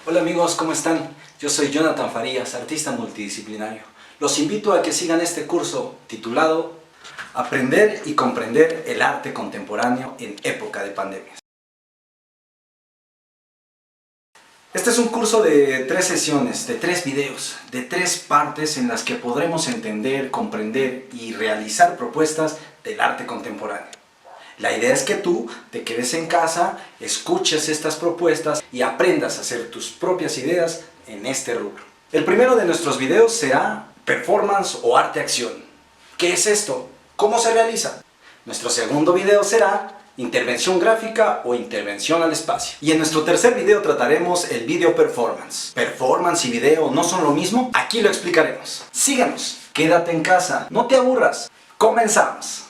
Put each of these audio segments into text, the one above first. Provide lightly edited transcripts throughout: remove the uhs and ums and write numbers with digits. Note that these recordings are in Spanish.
Hola amigos, ¿cómo están? Yo soy Jonathan Farías, artista multidisciplinario. Los invito a que sigan este curso titulado Aprender y comprender el arte contemporáneo en época de pandemias. Este es un curso de 3 sesiones, de 3 videos, de 3 partes en las que podremos entender, comprender y realizar propuestas del arte contemporáneo. La idea es que tú te quedes en casa, escuches estas propuestas y aprendas a hacer tus propias ideas en este rubro. El primero de nuestros videos será performance o arte-acción. ¿Qué es esto? ¿Cómo se realiza? Nuestro segundo video será intervención gráfica o intervención al espacio. Y en nuestro tercer video trataremos el video performance. ¿Performance y video no son lo mismo? Aquí lo explicaremos. Síganos, quédate en casa, no te aburras. Comenzamos.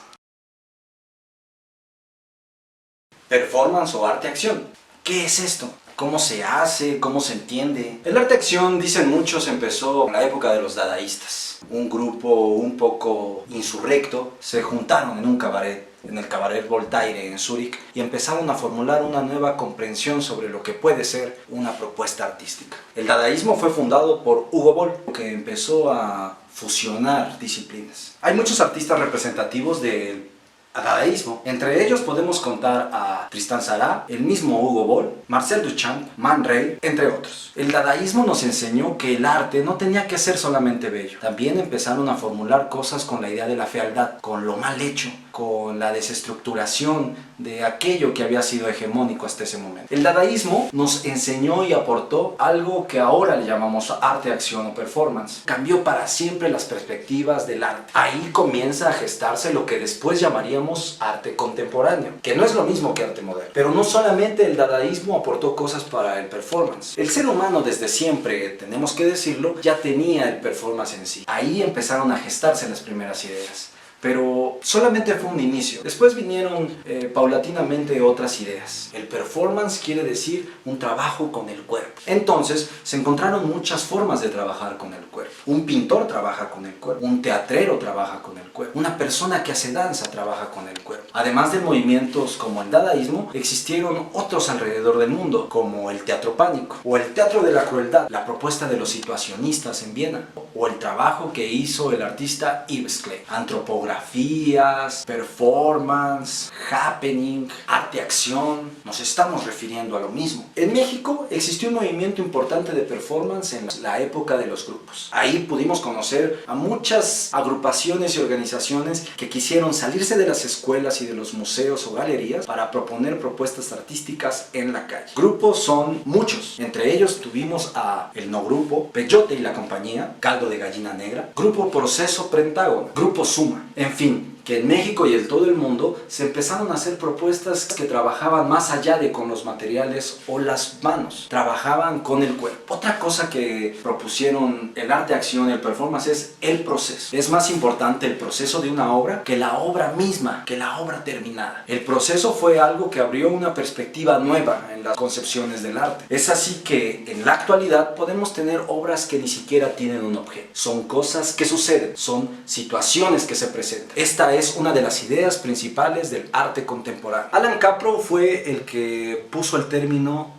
Performance o arte-acción. ¿Qué es esto? ¿Cómo se hace? ¿Cómo se entiende? El arte-acción, dicen muchos, empezó en la época de los dadaístas. Un grupo un poco insurrecto se juntaron en un cabaret, en el Cabaret Voltaire en Zúrich, y empezaron a formular una nueva comprensión sobre lo que puede ser una propuesta artística. El dadaísmo fue fundado por Hugo Boll, que empezó a fusionar disciplinas. Hay muchos artistas representativos del dadaísmo. Entre ellos podemos contar a Tristan Tzara, el mismo Hugo Boll, Marcel Duchamp, Man Ray, entre otros. El dadaísmo nos enseñó que el arte no tenía que ser solamente bello. También empezaron a formular cosas con la idea de la fealdad, con lo mal hecho, con la desestructuración de aquello que había sido hegemónico hasta ese momento. El dadaísmo nos enseñó y aportó algo que ahora le llamamos arte, acción o performance. Cambió para siempre las perspectivas del arte. Ahí comienza a gestarse lo que después llamaríamos arte contemporáneo, que no es lo mismo que arte moderno. Pero no solamente el dadaísmo aportó cosas para el performance. El ser humano desde siempre, tenemos que decirlo, ya tenía el performance en sí. Ahí empezaron a gestarse las primeras ideas. Pero solamente fue un inicio. Después vinieron paulatinamente otras ideas. El performance quiere decir un trabajo con el cuerpo. Entonces se encontraron muchas formas de trabajar con el cuerpo. Un pintor trabaja con el cuerpo, un teatrero trabaja con el cuerpo, una persona que hace danza trabaja con el cuerpo. Además de movimientos como el dadaísmo, existieron otros alrededor del mundo, como el teatro pánico, o el teatro de la crueldad, la propuesta de los situacionistas en Viena, o el trabajo que hizo el artista Yves Klein. Antropografías, performance, happening, arte-acción, nos estamos refiriendo a lo mismo. En México existió un movimiento importante de performance en la época de los grupos. Ahí pudimos conocer a muchas agrupaciones y organizaciones que quisieron salirse de las escuelas y de los museos o galerías para proponer propuestas artísticas en la calle. Grupos son muchos, entre ellos tuvimos a El No Grupo, Peyote y la Compañía, Caldo de Gallina Negra, Grupo Proceso Pentágono, Grupo Suma, en fin, que en México y en todo el mundo se empezaron a hacer propuestas que trabajaban más allá de con los materiales o las manos, trabajaban con el cuerpo. Otra cosa que propusieron el arte-acción y el performance es el proceso. Es más importante el proceso de una obra que la obra misma, que la obra terminada. El proceso fue algo que abrió una perspectiva nueva en las concepciones del arte. Es así que en la actualidad podemos tener obras que ni siquiera tienen un objeto. Son cosas que suceden, son situaciones que se presentan. Esta es una de las ideas principales del arte contemporáneo. Alan Capro fue el que puso el término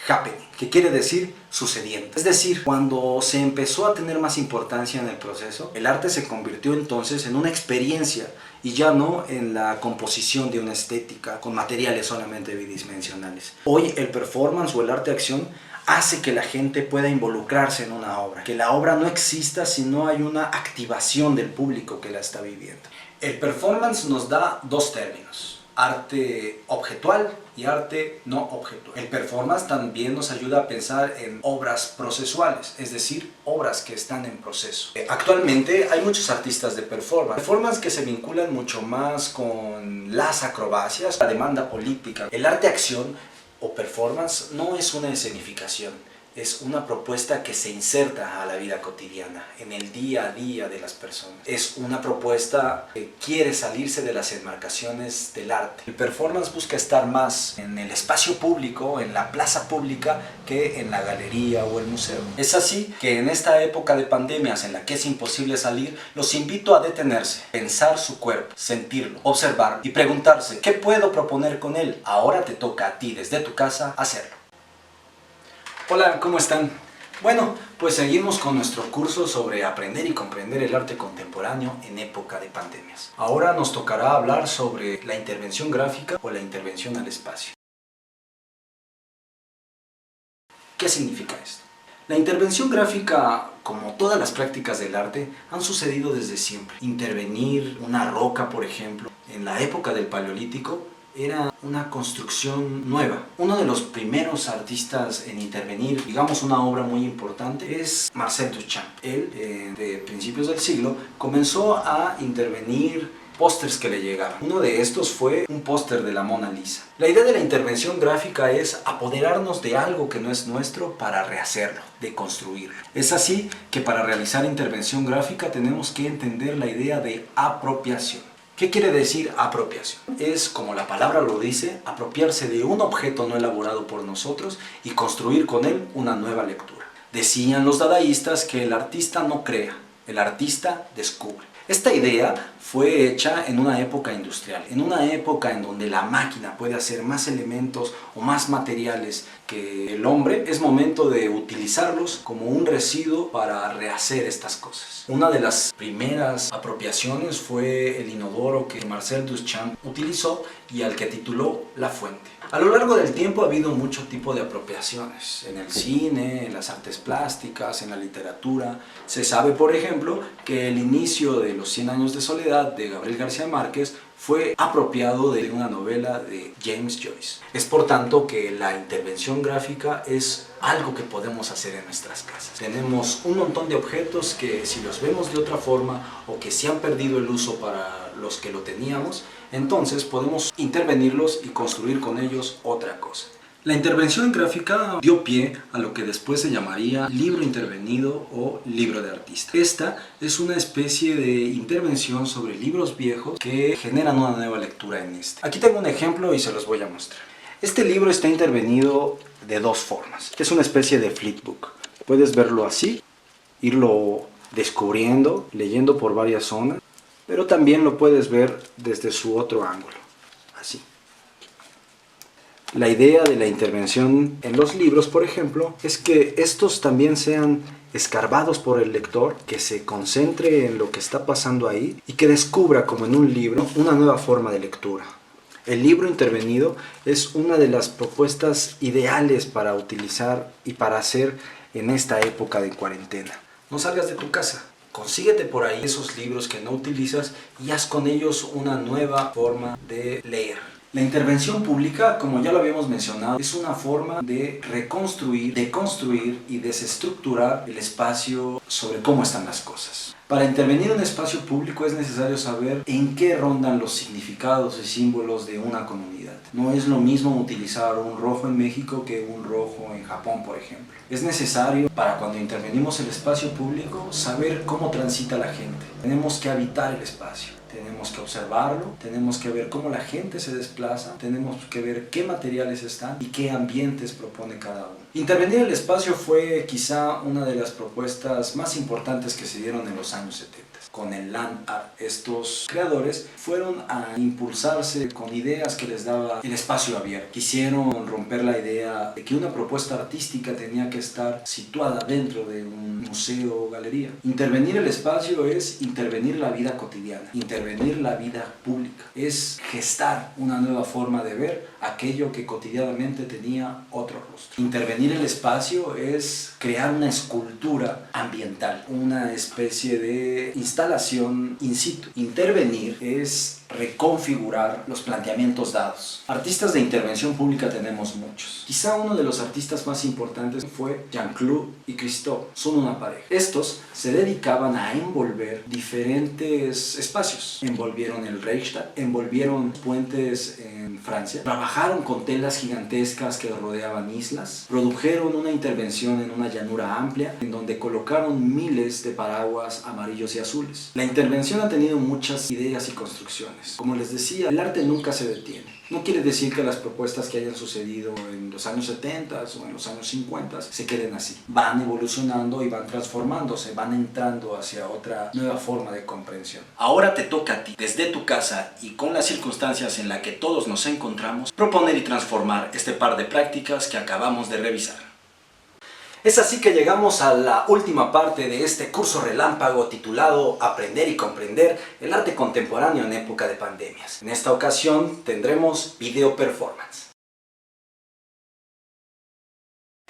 happening, que quiere decir sucediendo. Es decir, cuando se empezó a tener más importancia en el proceso, el arte se convirtió entonces en una experiencia y ya no en la composición de una estética con materiales solamente bidimensionales. Hoy el performance o el arte-acción hace que la gente pueda involucrarse en una obra, que la obra no exista si no hay una activación del público que la está viviendo. El performance nos da dos términos, arte objetual y arte no objetual. El performance también nos ayuda a pensar en obras procesuales, es decir, obras que están en proceso. Actualmente hay muchos artistas de performance que se vinculan mucho más con las acrobacias, la demanda política. El arte-acción o performance no es una escenificación, es una propuesta que se inserta a la vida cotidiana, en el día a día de las personas. Es una propuesta que quiere salirse de las enmarcaciones del arte. El performance busca estar más en el espacio público, en la plaza pública, que en la galería o el museo. Es así que en esta época de pandemias en la que es imposible salir, los invito a detenerse, pensar su cuerpo, sentirlo, observar y preguntarse ¿qué puedo proponer con él? Ahora te toca a ti desde tu casa hacerlo. Hola, ¿cómo están? Bueno, pues seguimos con nuestro curso sobre aprender y comprender el arte contemporáneo en época de pandemias. Ahora nos tocará hablar sobre la intervención gráfica o la intervención al espacio. ¿Qué significa esto? La intervención gráfica, como todas las prácticas del arte, han sucedido desde siempre. Intervenir una roca, por ejemplo, en la época del Paleolítico, era una construcción nueva. Uno de los primeros artistas en intervenir, digamos una obra muy importante, es Marcel Duchamp. Él, de principios del siglo, comenzó a intervenir pósters que le llegaban. Uno de estos fue un póster de la Mona Lisa. La idea de la intervención gráfica es apoderarnos de algo que no es nuestro para rehacerlo, deconstruirlo. Es así que para realizar intervención gráfica tenemos que entender la idea de apropiación. ¿Qué quiere decir apropiación? Es, como la palabra lo dice, apropiarse de un objeto no elaborado por nosotros y construir con él una nueva lectura. Decían los dadaístas que el artista no crea, el artista descubre. Esta idea fue hecha en una época industrial, en una época en donde la máquina puede hacer más elementos o más materiales que el hombre. Es momento de utilizarlos como un residuo para rehacer estas cosas. Una de las primeras apropiaciones fue el inodoro que Marcel Duchamp utilizó y al que tituló La Fuente. A lo largo del tiempo ha habido mucho tipo de apropiaciones, en el cine, en las artes plásticas, en la literatura. Se sabe, por ejemplo, que el inicio de Los 100 años de soledad de Gabriel García Márquez fue apropiado de una novela de James Joyce. Es por tanto que la intervención gráfica es algo que podemos hacer en nuestras casas. Tenemos un montón de objetos que si los vemos de otra forma o que se han perdido el uso para los que lo teníamos, entonces podemos intervenirlos y construir con ellos otra cosa. La intervención gráfica dio pie a lo que después se llamaría libro intervenido o libro de artista. Esta es una especie de intervención sobre libros viejos que generan una nueva lectura en este. Aquí tengo un ejemplo y se los voy a mostrar. Este libro está intervenido de dos formas. Es una especie de flipbook. Puedes verlo así, irlo descubriendo, leyendo por varias zonas, pero también lo puedes ver desde su otro ángulo, así. La idea de la intervención en los libros, por ejemplo, es que estos también sean escarbados por el lector, que se concentre en lo que está pasando ahí y que descubra, como en un libro, una nueva forma de lectura. El libro intervenido es una de las propuestas ideales para utilizar y para hacer en esta época de cuarentena. No salgas de tu casa. Consíguete por ahí esos libros que no utilizas y haz con ellos una nueva forma de leer. La intervención pública, como ya lo habíamos mencionado, es una forma de reconstruir, deconstruir y desestructurar el espacio sobre cómo están las cosas. Para intervenir en un espacio público es necesario saber en qué rondan los significados y símbolos de una comunidad. No es lo mismo utilizar un rojo en México que un rojo en Japón, por ejemplo. Es necesario, para cuando intervenimos el espacio público, saber cómo transita la gente. Tenemos que habitar el espacio. Tenemos que observarlo, tenemos que ver cómo la gente se desplaza, tenemos que ver qué materiales están y qué ambientes propone cada uno. Intervenir el espacio fue quizá una de las propuestas más importantes que se dieron en los años 70. Con el land art, estos creadores fueron a impulsarse con ideas que les daba el espacio abierto. Quisieron romper la idea de que una propuesta artística tenía que estar situada dentro de un museo o galería. Intervenir el espacio es intervenir la vida cotidiana, intervenir la vida pública. Es gestar una nueva forma de ver aquello que cotidianamente tenía otro rostro. Intervenir el espacio es crear una escultura ambiental, una especie de instalación in situ. Intervenir es reconfigurar los planteamientos dados. Artistas de intervención pública tenemos muchos. Quizá uno de los artistas más importantes fue Jean-Claude y Christophe. Son una pareja. Estos se dedicaban a envolver diferentes espacios. Envolvieron el Reichstag, envolvieron puentes en Francia, trabajaron con telas gigantescas que rodeaban islas, produjeron una intervención en una llanura amplia en donde colocaron miles de paraguas amarillos y azules. La intervención ha tenido muchas ideas y construcciones. Como les decía, el arte nunca se detiene. No quiere decir que las propuestas que hayan sucedido en los años 70 o en los años 50 se queden así. Van evolucionando y van transformándose, van entrando hacia otra nueva forma de comprensión. Ahora te toca a ti, desde tu casa y con las circunstancias en las que todos nos encontramos, proponer y transformar este par de prácticas que acabamos de revisar. Es así que llegamos a la última parte de este curso relámpago titulado Aprender y comprender el arte contemporáneo en época de pandemias. En esta ocasión tendremos video performance.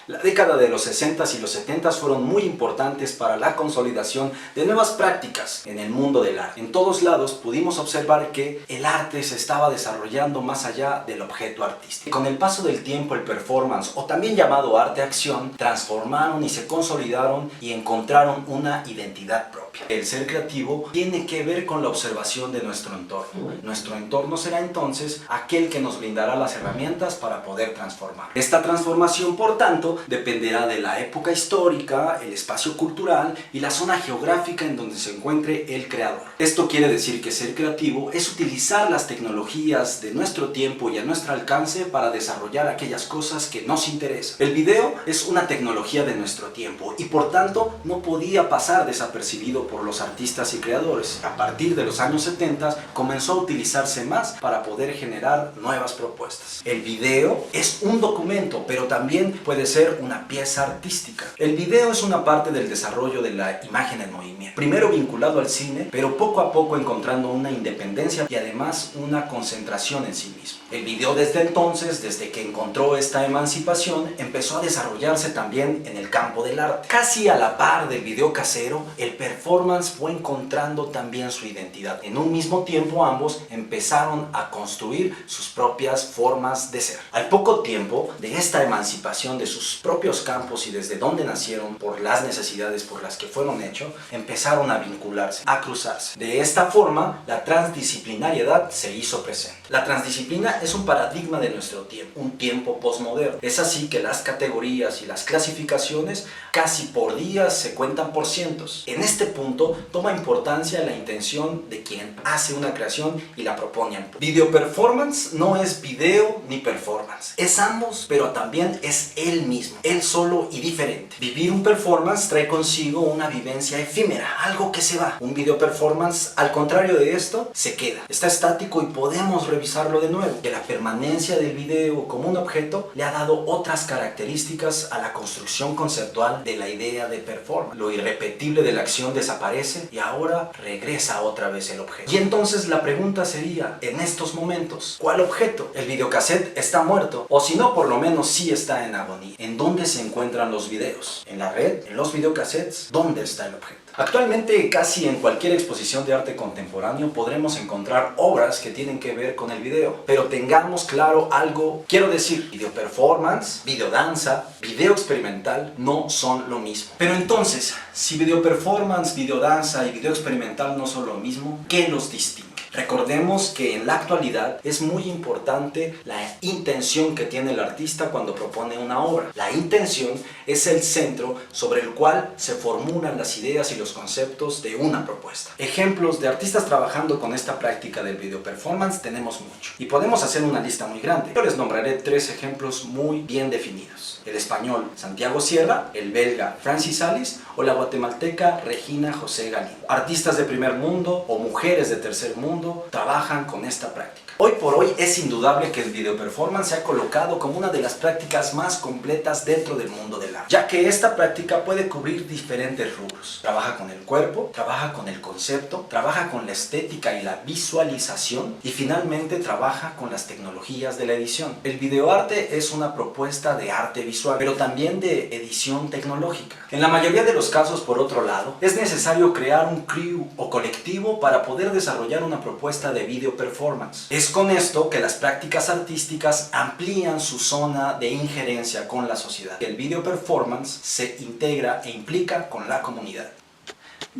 La década de los 60s y los 70s fueron muy importantes para la consolidación de nuevas prácticas en el mundo del arte. En todos lados pudimos observar que el arte se estaba desarrollando más allá del objeto artístico. Con el paso del tiempo, el performance, o también llamado arte-acción, transformaron y se consolidaron y encontraron una identidad propia. El ser creativo tiene que ver con la observación de nuestro entorno. Nuestro entorno será entonces aquel que nos brindará las herramientas para poder transformar. Esta transformación, por tanto, dependerá de la época histórica, el espacio cultural y la zona geográfica en donde se encuentre el creador. Esto quiere decir que ser creativo es utilizar las tecnologías de nuestro tiempo y a nuestro alcance para desarrollar aquellas cosas que nos interesan. El video es una tecnología de nuestro tiempo y por tanto no podía pasar desapercibido por los artistas y creadores. A partir de los años 70 comenzó a utilizarse más para poder generar nuevas propuestas. El video es un documento, pero también puede ser una pieza artística. El video es una parte del desarrollo de la imagen en movimiento. Primero vinculado al cine, pero poco a poco encontrando una independencia y además una concentración en sí mismo. El video desde entonces, desde que encontró esta emancipación, empezó a desarrollarse también en el campo del arte. Casi a la par del video casero, el performance fue encontrando también su identidad. En un mismo tiempo ambos empezaron a construir sus propias formas de ser. Al poco tiempo de esta emancipación de sus propios campos y desde donde nacieron por las necesidades por las que fueron hechos, empezaron a vincularse, a cruzarse. De esta forma, la transdisciplinariedad se hizo presente. La transdisciplina es un paradigma de nuestro tiempo, un tiempo postmoderno. Es así que las categorías y las clasificaciones casi por días se cuentan por cientos. En este punto toma importancia la intención de quien hace una creación y la propone. Video performance no es video ni performance, es ambos, pero también es él mismo, él solo y diferente. Vivir un performance trae consigo una vivencia efímera, algo que se va. Un video performance, al contrario de esto, se queda, está estático y podemos revisarlo de nuevo. Que la permanencia del video como un objeto le ha dado otras características a la construcción conceptual de la idea de performance. Lo irrepetible de la acción desaparece y ahora regresa otra vez el objeto. Y entonces la pregunta sería, en estos momentos, ¿cuál objeto? ¿El videocassette está muerto? O si no, por lo menos sí está en agonía. ¿En dónde se encuentran los videos? ¿En la red? ¿En los videocassettes? ¿Dónde está el objeto? Actualmente casi en cualquier exposición de arte contemporáneo podremos encontrar obras que tienen que ver con el video, pero tengamos claro algo, quiero decir, video performance, video danza, video experimental no son lo mismo. Pero entonces, si video performance, video danza y video experimental no son lo mismo, ¿qué los distingue? Recordemos que en la actualidad es muy importante la intención que tiene el artista cuando propone una obra. La intención es el centro sobre el cual se formulan las ideas y los conceptos de una propuesta. Ejemplos de artistas trabajando con esta práctica del video performance tenemos mucho y podemos hacer una lista muy grande. Yo les nombraré 3 ejemplos muy bien definidos. El español Santiago Sierra, el belga Francis Alice o la guatemalteca Regina José Galindo. Artistas de primer mundo o mujeres de tercer mundo trabajan con esta práctica. Hoy por hoy es indudable que el video performance se ha colocado como una de las prácticas más completas dentro del mundo del arte, ya que esta práctica puede cubrir diferentes rubros. Trabaja con el cuerpo, trabaja con el concepto, trabaja con la estética y la visualización y finalmente trabaja con las tecnologías de la edición. El videoarte es una propuesta de arte visual, pero también de edición tecnológica. En la mayoría de los casos, por otro lado, es necesario crear un crew o colectivo para poder desarrollar una propuesta de video performance. Es con esto que las prácticas artísticas amplían su zona de injerencia con la sociedad. El video performance se integra e implica con la comunidad.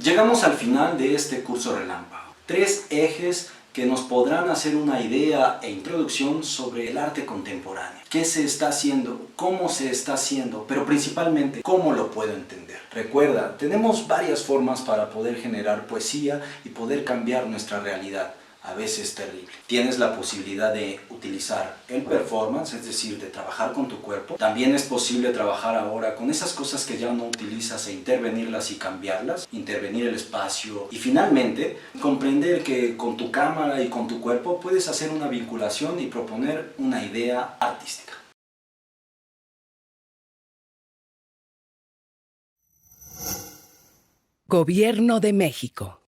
Llegamos al final de este curso relámpago. 3 ejes que nos podrán hacer una idea e introducción sobre el arte contemporáneo. ¿Qué se está haciendo? ¿Cómo se está haciendo? Pero principalmente, ¿cómo lo puedo entender? Recuerda, tenemos varias formas para poder generar poesía y poder cambiar nuestra realidad. A veces terrible. Tienes la posibilidad de utilizar el performance, es decir, de trabajar con tu cuerpo. También es posible trabajar ahora con esas cosas que ya no utilizas e intervenirlas y cambiarlas, intervenir el espacio y finalmente comprender que con tu cámara y con tu cuerpo puedes hacer una vinculación y proponer una idea artística. Gobierno de México.